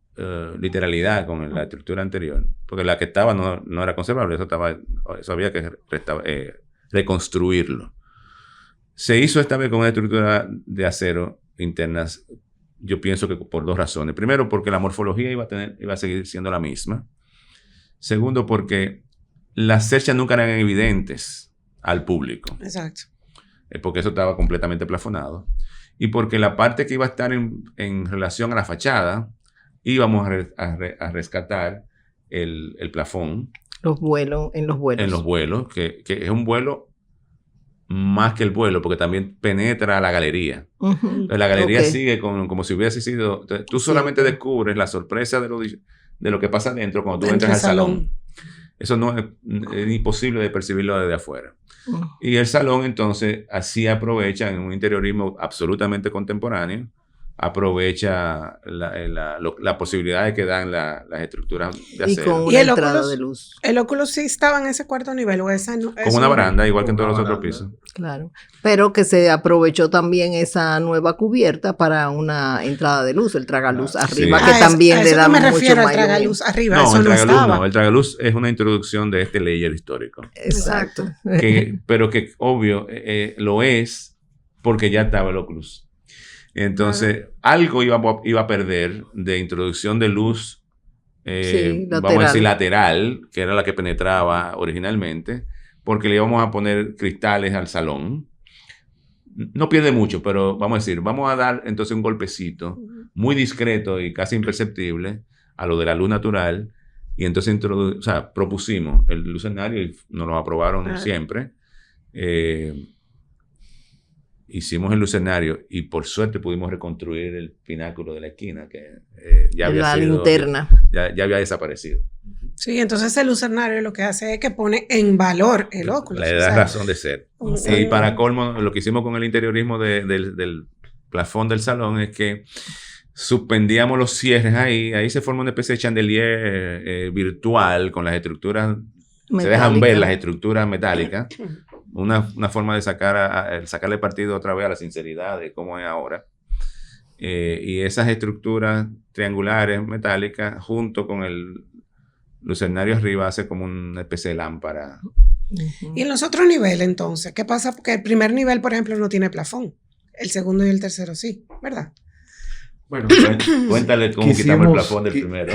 literalidad con la estructura anterior, porque la que estaba no era conservable, eso había que reconstruirlo. Se hizo esta vez con una estructura de acero internas, yo pienso que por 2 razones. Primero, porque la morfología iba a seguir siendo la misma. Segundo, porque las cerchas nunca eran evidentes al público. Exacto. Porque eso estaba completamente plafonado. Y porque la parte que iba a estar en relación a la fachada, íbamos a rescatar el plafón. En los vuelos. En los vuelos, que es un vuelo más que el vuelo, porque también penetra la galería. Uh-huh. La galería sigue como si hubiese sido... Tú solamente descubres la sorpresa de lo que pasa dentro cuando tú entras al salón. Eso no es imposible de percibirlo desde afuera. Y el salón, entonces, así aprovecha en un interiorismo absolutamente contemporáneo, aprovecha la posibilidad que dan las estructuras de acero. Y con una entrada de luz. ¿El Oculus sí estaba en ese cuarto nivel o esa no? Con una baranda, igual que en todos los otros pisos. Claro, pero que se aprovechó también esa nueva cubierta para una entrada de luz, el tragaluz arriba, que también le da mucho mayor. Me refiero al tragaluz arriba, no, eso el tragaluz estaba. No, el tragaluz es una introducción de este layer histórico. Exacto. Pero que obvio lo es porque ya estaba el Oculus. Entonces, algo iba a perder de introducción de luz, vamos a decir lateral, que era la que penetraba originalmente, porque le íbamos a poner cristales al salón. No pierde mucho, pero vamos a decir, vamos a dar entonces un golpecito muy discreto y casi imperceptible a lo de la luz natural, y entonces propusimos el lucernario y nos lo aprobaron siempre. Hicimos el lucernario y por suerte pudimos reconstruir el pináculo de la esquina que ya había sido, linterna. Ya había desaparecido. Sí, entonces el lucernario lo que hace es que pone en valor el Oculus. Le da razón de ser. Y para colmo, lo que hicimos con el interiorismo del plafón del salón es que suspendíamos los cierres ahí se forma una especie de chandelier virtual con las estructuras, metálica. Se dejan ver las estructuras metálicas. Una forma de sacarle partido otra vez a la sinceridad de cómo es ahora. Y esas estructuras triangulares metálicas junto con el lucernario arriba hace como una especie de lámpara. Y en los otros niveles entonces, ¿qué pasa? Porque el primer nivel, por ejemplo, no tiene plafón. El segundo y el tercero sí, ¿verdad? Bueno, cuéntale cómo quitamos el plafón del primero.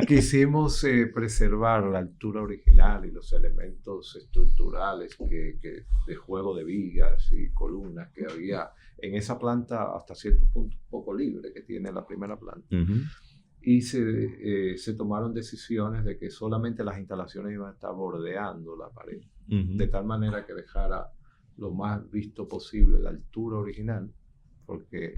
Quisimos preservar la altura original y los elementos estructurales de juego de vigas y columnas que había en esa planta hasta cierto punto un poco libre que tiene la primera planta. Y se tomaron decisiones de que solamente las instalaciones iban a estar bordeando la pared, de tal manera que dejara lo más visto posible la altura original, porque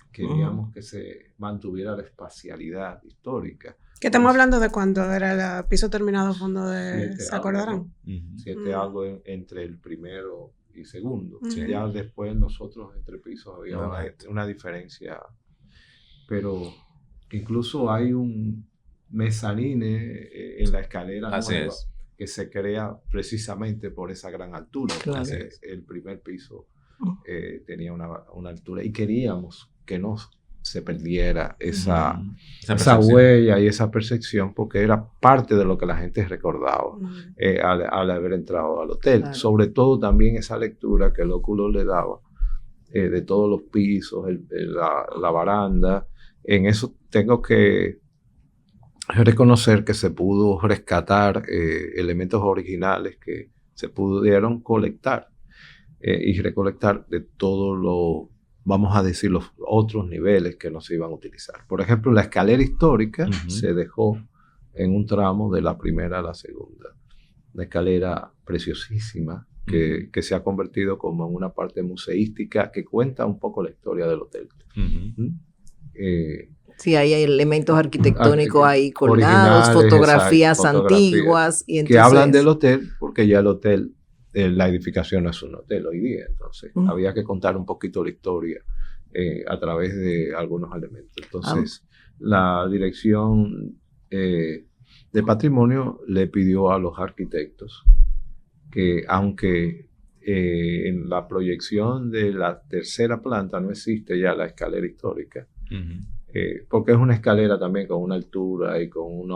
queríamos que se mantuviera la espacialidad histórica. ¿Qué estamos hablando de cuando era el piso terminado fondo de... ¿Se acordarán? 7 algo entre el primero y segundo. Ya después nosotros entre pisos había una diferencia. Pero incluso hay un mezanine en la escalera nueva que se crea precisamente por esa gran altura. Claro. El primer piso tenía una altura y queríamos que no se perdiera esa huella y esa percepción, porque era parte de lo que la gente recordaba al haber entrado al hotel. Claro. Sobre todo también esa lectura que el Oculus le daba de todos los pisos, la baranda. En eso tengo que reconocer que se pudo rescatar elementos originales que se pudieron colectar y recolectar de todos los, vamos a decir, los otros niveles que no se iban a utilizar. Por ejemplo, la escalera histórica se dejó en un tramo de la primera a la segunda. Una escalera preciosísima que se ha convertido como en una parte museística que cuenta un poco la historia del hotel. Sí, hay elementos arquitectónicos ahí colgados, fotografías antiguas. Y entonces, que hablan del hotel, porque ya el hotel, la edificación no es un hotel hoy día, entonces había que contar un poquito la historia a través de algunos elementos. Entonces, la dirección de patrimonio le pidió a los arquitectos que, aunque en la proyección de la tercera planta no existe ya la escalera histórica, porque es una escalera también con una altura y con un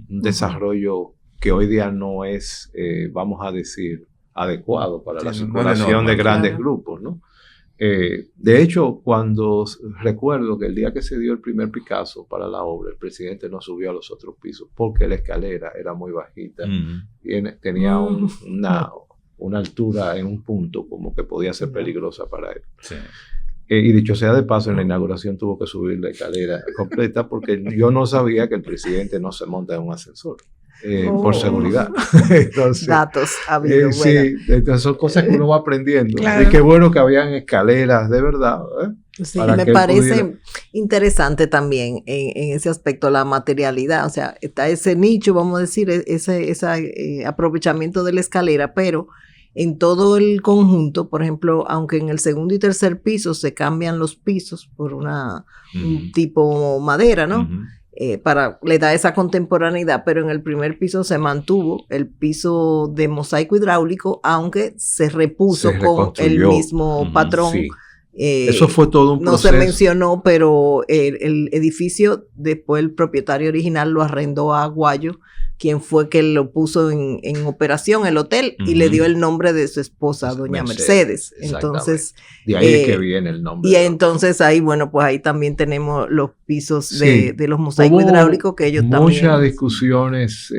desarrollo que hoy día no es, vamos a decir, adecuado para la circulación de grandes grupos, ¿no? De hecho, recuerdo que el día que se dio el primer Picasso para la obra, el presidente no subió a los otros pisos porque la escalera era muy bajita y tenía una altura en un punto como que podía ser peligrosa para él. Sí. Y dicho sea de paso, en la inauguración tuvo que subir la escalera completa porque yo no sabía que el presidente no se monta en un ascensor por seguridad. Entonces, datos habido. Sí, entonces son cosas que uno va aprendiendo. Claro. Y qué bueno que habían escaleras de verdad. Sí, me parece interesante también en ese aspecto la materialidad. O sea, está ese nicho, vamos a decir, ese aprovechamiento de la escalera, pero en todo el conjunto, por ejemplo, aunque en el segundo y tercer piso se cambian los pisos por un tipo madera, ¿no? Le da esa contemporaneidad, pero en el primer piso se mantuvo el piso de mosaico hidráulico, aunque se repuso con el mismo patrón. Sí. Eso fue todo un proceso. No se mencionó, pero el edificio, después el propietario original lo arrendó a Aguayo, quien fue que lo puso en operación, el hotel, y le dio el nombre de su esposa, doña Mercedes. Entonces, de ahí es que viene el nombre. Y entonces ahí, bueno, pues ahí también tenemos los pisos de los mosaicos hidráulicos que ellos también... Muchas discusiones,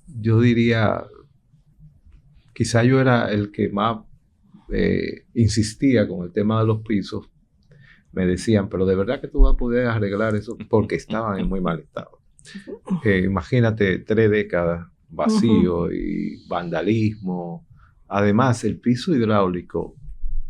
yo diría, quizá yo era el que más insistía con el tema de los pisos. Me decían, pero de verdad que tú vas a poder arreglar eso, porque estaban en muy mal estado. Imagínate 3 décadas vacío y vandalismo. Además, el piso hidráulico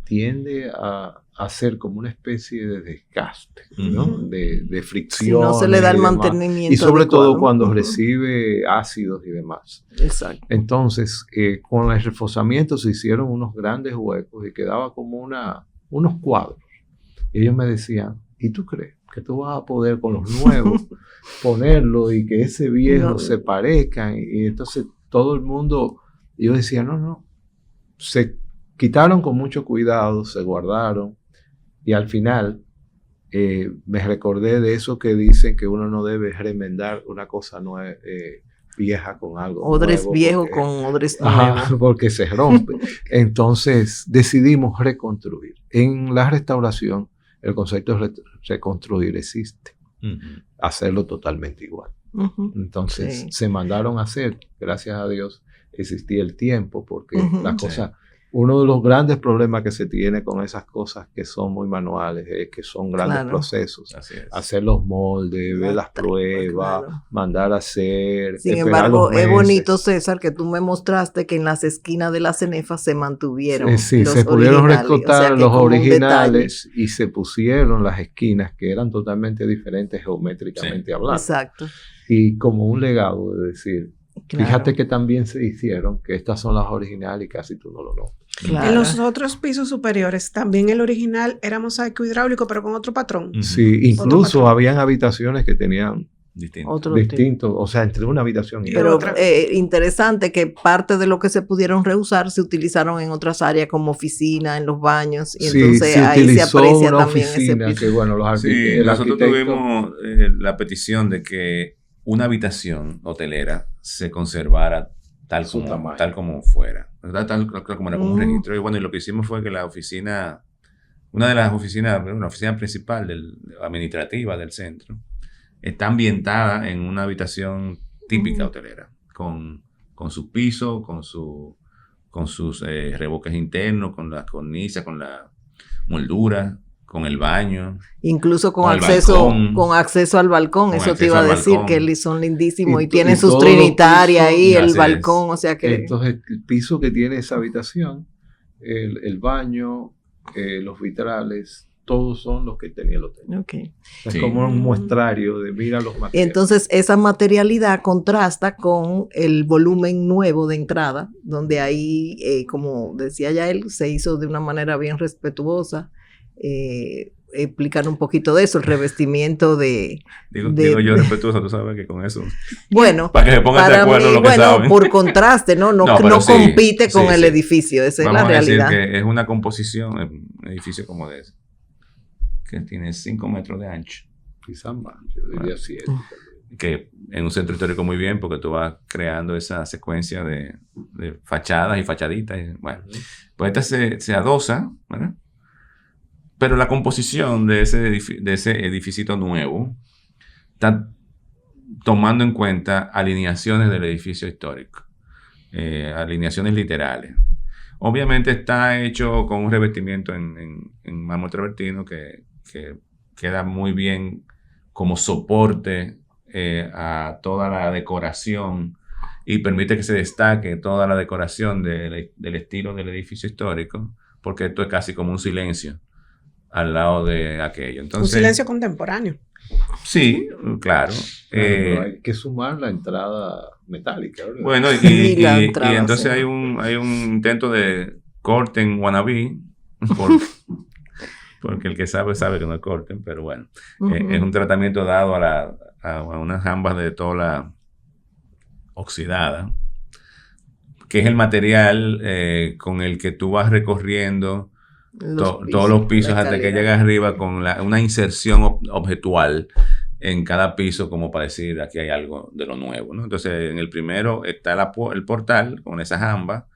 tiende a ser como una especie de desgaste, ¿no? De fricción. Si no se le da el mantenimiento. Y sobre adecuado. todo cuando recibe ácidos y demás. Exacto. Entonces, con el reforzamiento se hicieron unos grandes huecos y quedaba como unos cuadros. Y ellos me decían, ¿y tú crees que tú vas a poder con los nuevos ponerlo y que ese viejo se parezca? Y entonces todo el mundo, yo decía, no, se quitaron con mucho cuidado, se guardaron, y al final me recordé de eso que dicen que uno no debe remendar una cosa vieja con algo odres nuevo. Viejo con odres nuevos. Porque se rompe. Entonces decidimos reconstruir. En la restauración, el concepto de reconstruir existe. Hacerlo totalmente igual. Entonces se mandaron a hacer, gracias a Dios, existía el tiempo, porque las cosas, uno de los grandes problemas que se tiene con esas cosas que son muy manuales, es que son grandes procesos. Hacer los moldes, ver las pruebas, mandar a hacer. Sin embargo, es bonito, César, que tú me mostraste que en las esquinas de la cenefa se mantuvieron. Sí, se pudieron recortar los originales y se pusieron las esquinas que eran totalmente diferentes geométricamente hablando. Exacto. Y como un legado de decir, fíjate que también se hicieron, que estas son las originales y casi tú no lo notas. Claro. En los otros pisos superiores también el original era mosaico hidráulico, pero con otro patrón. Sí, incluso habían habitaciones que tenían distinto, o sea, entre una habitación y pero otra. Interesante que parte de lo que se pudieron reusar se utilizaron en otras áreas como oficina, en los baños, y entonces ahí se aprecia también ese piso. Que, bueno, nosotros tuvimos la petición de que una habitación hotelera se conservara tal como fuera, tal como era, como un registro. Y bueno, y lo que hicimos fue que la oficina, una oficina principal administrativa del centro, está ambientada en una habitación típica hotelera, con su piso, con sus revoques internos, con las cornisas, con la moldura, con el baño. Incluso con acceso al balcón. Eso te iba a decir, que son lindísimos y tienen sus trinitarias ahí, el balcón, o sea que... Entonces, el piso que tiene esa habitación, el baño, los vitrales, todos son los que tenía el hotel. Okay. Es como un muestrario de mira los materiales. Entonces, esa materialidad contrasta con el volumen nuevo de entrada, donde ahí, como decía ya él, se hizo de una manera bien respetuosa. Explicar un poquito de eso, el revestimiento digo yo respetuoso, tú sabes que con eso, bueno, para que se pongan de acuerdo lo que saben. Por contraste, no compite con el edificio, esa es la realidad. Decir que es una composición, un edificio como de ese, que tiene 5 metros de ancho, quizás más, yo diría 7, que en un centro histórico muy bien, porque tú vas creando esa secuencia de fachadas y fachaditas, y, bueno, pues esta se adosa, ¿verdad? Pero la composición de ese edificio nuevo está tomando en cuenta alineaciones del edificio histórico, alineaciones literales. Obviamente está hecho con un revestimiento en mármol travertino que queda muy bien como soporte a toda la decoración y permite que se destaque toda la decoración del estilo del edificio histórico, porque esto es casi como un silencio al lado de aquello. Entonces, un silencio contemporáneo. Sí, claro. Pero hay que sumar la entrada metálica, ¿verdad? Bueno, Y la y entrada, entonces sí. hay un intento de Corten wannabe, porque el que sabe, sabe que no es Corten, pero bueno. Es un tratamiento dado a unas jambas de tola oxidada, que es el material con el que tú vas recorriendo todos los pisos hasta que llegas arriba con una inserción objetual en cada piso, como para decir aquí hay algo de lo nuevo, ¿no? Entonces en el primero está el portal con esa jamba.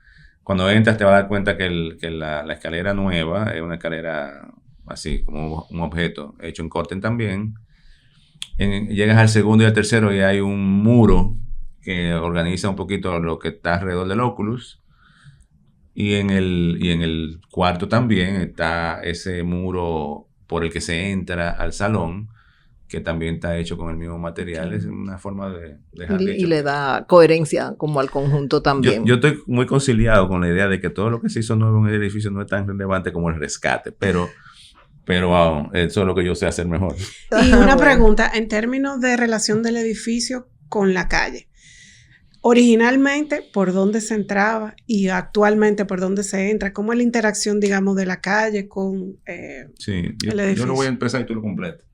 Cuando entras te vas a dar cuenta que la escalera nueva es una escalera así como un objeto hecho en Corten también. Llegas al segundo y al tercero y hay un muro que organiza un poquito lo que está alrededor del Oculus. Y en el cuarto también está ese muro por el que se entra al salón, que también está hecho con el mismo material. Es una forma de dejar y le da coherencia como al conjunto también. Yo estoy muy conciliado con la idea de que todo lo que se hizo nuevo en el edificio no es tan relevante como el rescate, pero eso es lo que yo sé hacer mejor. Y una pregunta, en términos de relación del edificio con la calle. Originalmente, ¿por dónde se entraba? Y actualmente, ¿por dónde se entra? ¿Cómo es la interacción, digamos, de la calle con sí, el edificio? Yo lo voy a empezar y tú lo completas.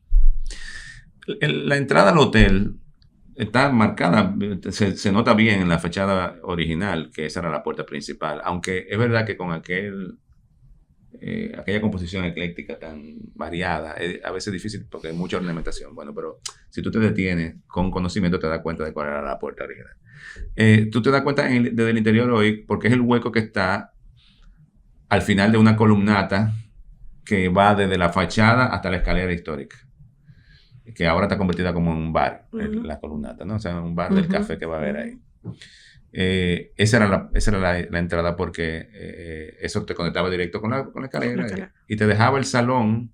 La entrada al hotel está marcada, se nota bien en la fachada original, que esa era la puerta principal, aunque es verdad que con aquella composición ecléctica tan variada, a veces es difícil porque hay mucha ornamentación. Bueno, pero si tú te detienes con conocimiento te das cuenta de cuál era la puerta original. Tú te das cuenta desde el interior hoy porque es el hueco que está al final de una columnata que va desde la fachada hasta la escalera histórica, que ahora está convertida como en un bar, la columnata, ¿no? O sea, un bar del café que va a haber ahí. Esa era la entrada porque eso te conectaba directo con la escalera y te dejaba el salón,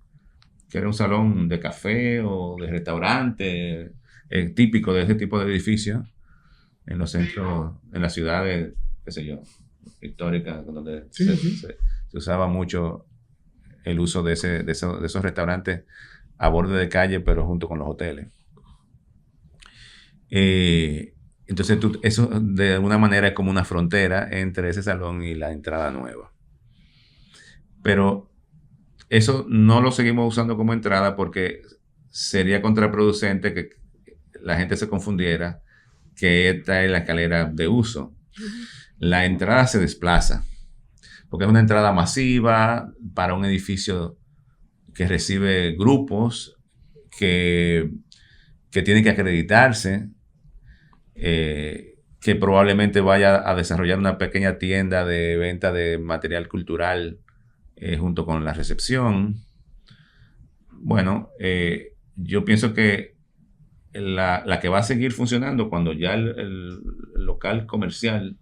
que era un salón de café o de restaurante, típico de ese tipo de edificios en los centros, en las ciudades, qué sé yo, históricas, donde se usaba mucho el uso de esos restaurantes a borde de calle, pero junto con los hoteles. Entonces eso de alguna manera es como una frontera entre ese salón y la entrada nueva. Pero eso no lo seguimos usando como entrada porque sería contraproducente que la gente se confundiera que esta es la escalera de uso. La entrada se desplaza porque es una entrada masiva para un edificio que recibe grupos que tienen que acreditarse, que probablemente vaya a desarrollar una pequeña tienda de venta de material cultural junto con la recepción. Bueno, yo pienso que la que va a seguir funcionando cuando ya el local comercial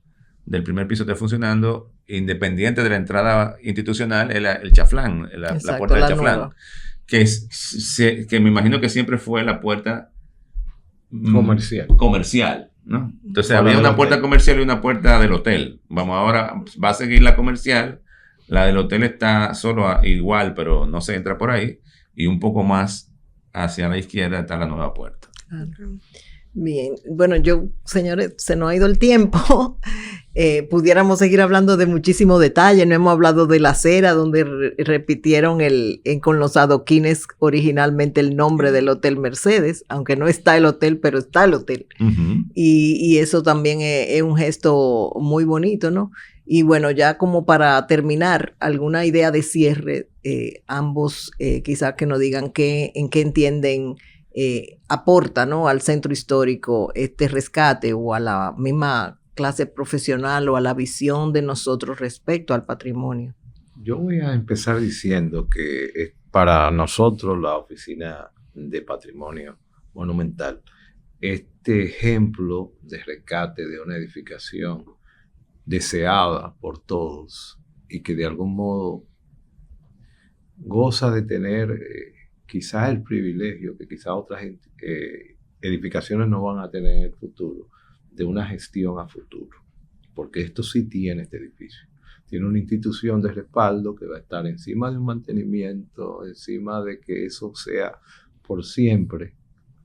del primer piso esté funcionando, independiente de la entrada institucional, es el chaflán, la puerta del chaflán, que me imagino que siempre fue la puerta comercial, ¿no? Entonces había una puerta comercial y una puerta del hotel. Ahora va a seguir la comercial, la del hotel está solo igual, pero no se entra por ahí, y un poco más hacia la izquierda está la nueva puerta. Bien, bueno, señores, se nos ha ido el tiempo. Pudiéramos seguir hablando de muchísimos detalles. No hemos hablado de la acera donde repitieron con los adoquines originalmente el nombre del Hotel Mercedes, aunque no está el hotel, pero está el hotel. Y eso también es un gesto muy bonito, ¿no? Y bueno, ya como para terminar, alguna idea de cierre, ambos quizás que nos digan en qué entienden aporta, ¿no?, al centro histórico este rescate o a la misma clase profesional o a la visión de nosotros respecto al patrimonio. Yo voy a empezar diciendo que para nosotros la Oficina de Patrimonio Monumental, este ejemplo de rescate de una edificación deseada por todos y que de algún modo goza de tener quizás el privilegio que quizás otras edificaciones no van a tener en el futuro, de una gestión a futuro, porque esto sí tiene este edificio. Tiene una institución de respaldo que va a estar encima de un mantenimiento, encima de que eso sea por siempre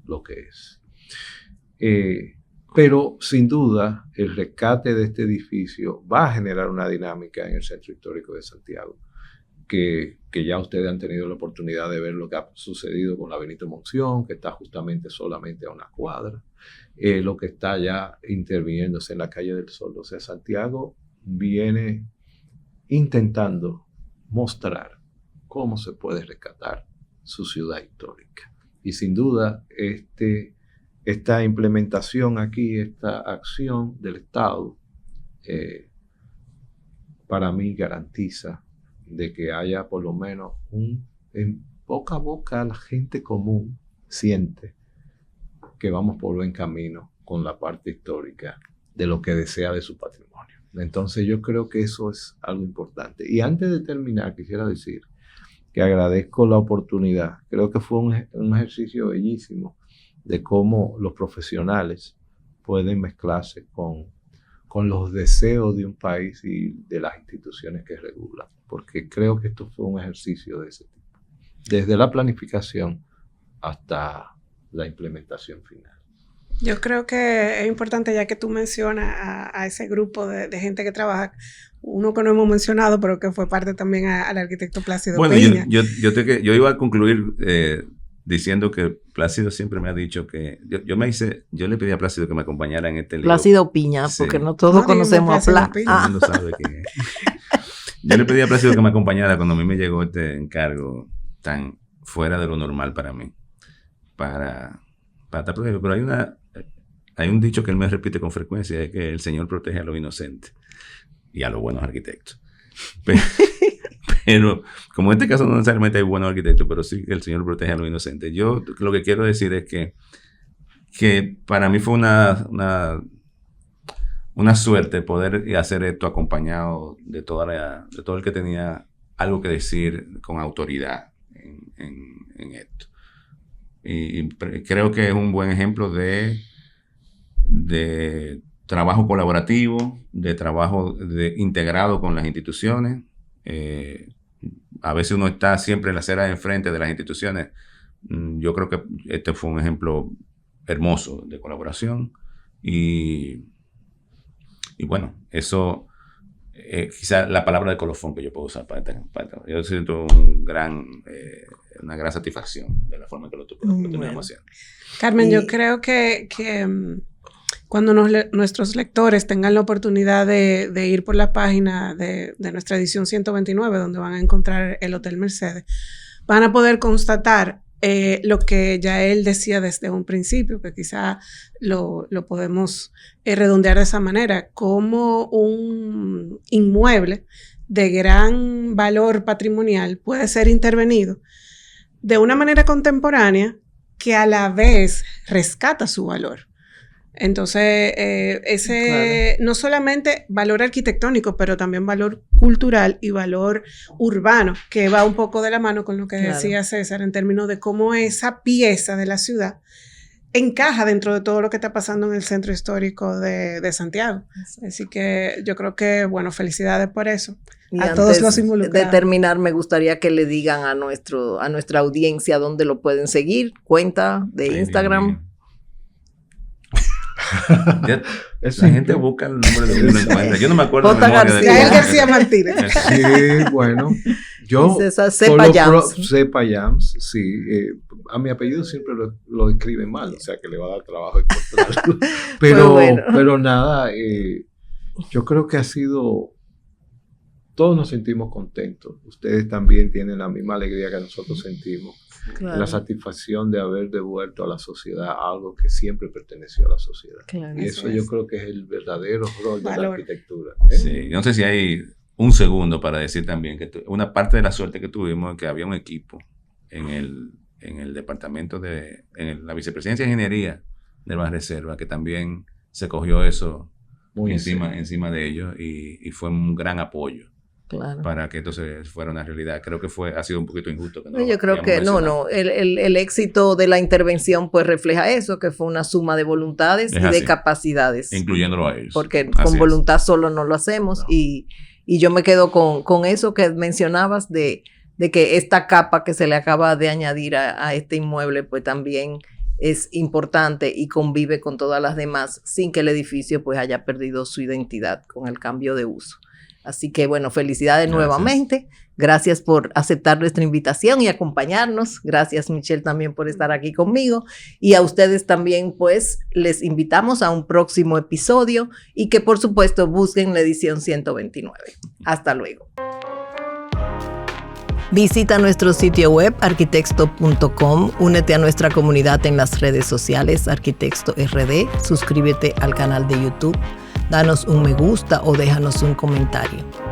lo que es. Pero sin duda el rescate de este edificio va a generar una dinámica en el centro histórico de Santiago, que ya ustedes han tenido la oportunidad de ver lo que ha sucedido con la Benito Monción, que está justamente solamente a una cuadra, lo que está ya interviniéndose en la calle del Sol. O sea, Santiago viene intentando mostrar cómo se puede rescatar su ciudad histórica. Y sin duda, esta implementación aquí, esta acción del Estado, para mí garantiza de que haya por lo menos en boca a boca la gente común siente que vamos por buen camino con la parte histórica de lo que desea de su patrimonio. Entonces yo creo que eso es algo importante. Y antes de terminar, quisiera decir que agradezco la oportunidad. Creo que fue un ejercicio bellísimo de cómo los profesionales pueden mezclarse con los deseos de un país y de las instituciones que regulan. Porque creo que esto fue un ejercicio de ese tipo. Desde la planificación hasta la implementación final. Yo creo que es importante, ya que tú mencionas a ese grupo de gente que trabaja, uno que no hemos mencionado, pero que fue parte también al arquitecto Plácido Piña. Yo iba a concluir diciendo que Plácido siempre me ha dicho que... Yo le pedí a Plácido que me acompañara en este libro. Plácido Piña, sí, porque no todos conocemos a Plácido. Todo el mundo sabe quién es. Yo le pedí a Plácido que me acompañara cuando a mí me llegó este encargo tan fuera de lo normal para mí. Para estar protegido. Pero hay un dicho que él me repite con frecuencia, es que el Señor protege a los inocentes y a los buenos arquitectos. Pero como en este caso no necesariamente hay buenos arquitectos, pero sí que el Señor protege a los inocentes. Yo lo que quiero decir es que para mí fue una suerte poder hacer esto acompañado de todo el que tenía algo que decir con autoridad en esto. Y creo que es un buen ejemplo de trabajo colaborativo, de trabajo integrado con las instituciones. A veces uno está siempre en la acera de enfrente de las instituciones. Yo creo que este fue un ejemplo hermoso de colaboración y bueno, eso quizá la palabra de colofón que yo puedo usar para yo siento una gran satisfacción de la forma que lo terminamos haciendo. Carmen, yo creo que cuando nuestros lectores tengan la oportunidad de ir por la página de nuestra edición 129, donde van a encontrar el Hotel Mercedes, van a poder constatar lo que ya él decía desde un principio, que quizá lo podemos redondear de esa manera, como un inmueble de gran valor patrimonial puede ser intervenido de una manera contemporánea que a la vez rescata su valor. Entonces, claro, no solamente valor arquitectónico, pero también valor cultural y valor urbano, que va un poco de la mano con lo que decía César en términos de cómo esa pieza de la ciudad encaja dentro de todo lo que está pasando en el centro histórico de Santiago. Así que yo creo que, bueno, felicidades por eso. Y a todos los involucrados. De terminar, me gustaría que le digan a nuestra audiencia dónde lo pueden seguir, cuenta de Instagram. La gente busca el nombre de uno encuentra. Yo no me acuerdo de memoria de García Martínez. Sí, bueno. Yo Cepa Yams, sí. A mi apellido siempre lo escriben mal, o sea que le va a dar trabajo encontrarlo. Pero nada, yo creo que ha sido... Todos nos sentimos contentos. Ustedes también tienen la misma alegría que nosotros sentimos. Claro. La satisfacción de haber devuelto a la sociedad algo que siempre perteneció a la sociedad. Claro, y eso yo creo que es el verdadero rol de la arquitectura. Sí, no sé si hay un segundo para decir también que una parte de la suerte que tuvimos es que había un equipo en el departamento en la vicepresidencia de ingeniería de Banreserva que también se cogió eso encima de ellos y fue un gran apoyo. Claro. Para que entonces fuera una realidad. Creo que ha sido un poquito injusto. Yo creo que el éxito de la intervención pues refleja eso, que fue una suma de voluntades y de capacidades. Incluyéndolo a ellos. Porque con voluntad solo no lo hacemos. No. Y yo me quedo con eso que mencionabas de que esta capa que se le acaba de añadir a este inmueble pues también es importante y convive con todas las demás sin que el edificio pues haya perdido su identidad con el cambio de uso. Así que bueno, felicidades nuevamente. Gracias por aceptar nuestra invitación y acompañarnos. Gracias, Michelle, también por estar aquí conmigo. Y a ustedes también, pues, les invitamos a un próximo episodio y que, por supuesto, busquen la edición 129. Hasta luego. Visita nuestro sitio web arquitexto.com, únete a nuestra comunidad en las redes sociales Arquitexto RD, suscríbete al canal de YouTube, danos un me gusta o déjanos un comentario.